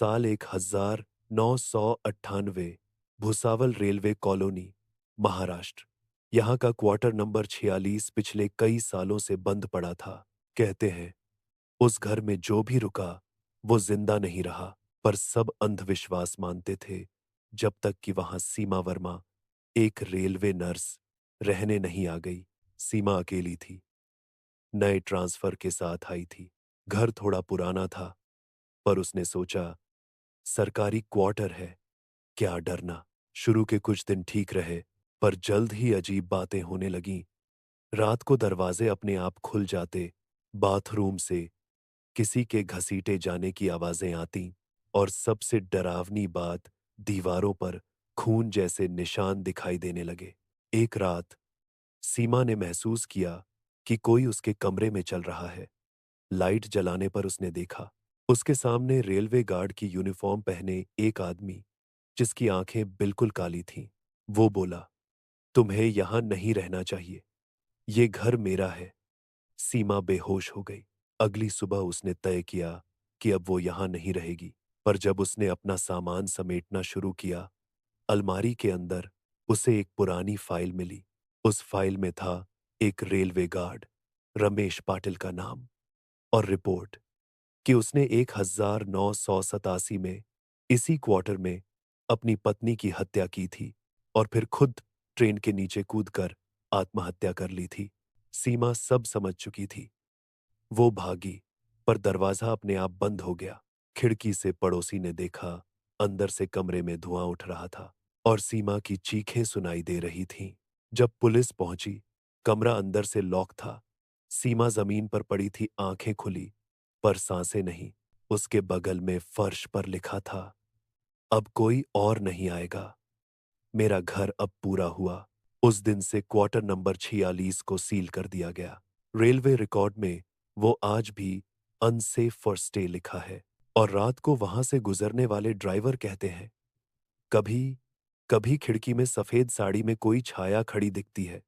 साल 1998, Bhusawal railway colony, Maharashtra. यहाँ का क्वार्टर नंबर 46 पिछले कई सालों से बंद पड़ा था। कहते हैं उस घर में जो भी रुका वो जिंदा नहीं रहा, पर सब अंधविश्वास मानते थे जब तक कि वहां सीमा वर्मा, एक रेलवे नर्स, रहने नहीं आ गई। सीमा अकेली थी, नए ट्रांसफर के साथ आई थी। घर थोड़ा पुराना था, पर उसने सोचा सरकारी क्वार्टर है, क्या डरना। शुरू के कुछ दिन ठीक रहे, पर जल्द ही अजीब बातें होने लगीं। रात को दरवाजे अपने आप खुल जाते, बाथरूम से किसी के घसीटे जाने की आवाजें आतीं, और सबसे डरावनी बात, दीवारों पर खून जैसे निशान दिखाई देने लगे। एक रात सीमा ने महसूस किया कि कोई उसके कमरे में चल रहा है। लाइट जलाने पर उसने देखा, उसके सामने रेलवे गार्ड की यूनिफॉर्म पहने एक आदमी, जिसकी आंखें बिल्कुल काली थीं। वो बोला, तुम्हें यहां नहीं रहना चाहिए, ये घर मेरा है। सीमा बेहोश हो गई। अगली सुबह उसने तय किया कि अब वो यहां नहीं रहेगी, पर जब उसने अपना सामान समेटना शुरू किया, अलमारी के अंदर उसे एक पुरानी फाइल मिली। उस फाइल में था एक रेलवे गार्ड, रमेश पाटिल का नाम, और रिपोर्ट कि उसने 1987 में इसी क्वार्टर में अपनी पत्नी की हत्या की थी और फिर खुद ट्रेन के नीचे कूदकर आत्महत्या कर ली थी। सीमा सब समझ चुकी थी। वो भागी, पर दरवाजा अपने आप बंद हो गया। खिड़की से पड़ोसी ने देखा, अंदर से कमरे में धुआं उठ रहा था और सीमा की चीखें सुनाई दे रही थीं। जब पुलिस पहुंची, कमरा अंदर से लॉक था। सीमा जमीन पर पड़ी थी, आंखें खुली, पर सांसें नहीं। उसके बगल में फर्श पर लिखा था, अब कोई और नहीं आएगा। मेरा घर अब पूरा हुआ। उस दिन से क्वार्टर नंबर 46 को सील कर दिया गया। रेलवे रिकॉर्ड में वो आज भी अनसेफ फॉर स्टे लिखा है, और रात को वहां से गुजरने वाले ड्राइवर कहते हैं, कभी कभी खिड़की में सफेद साड़ी में कोई छाया खड़ी दिखती है।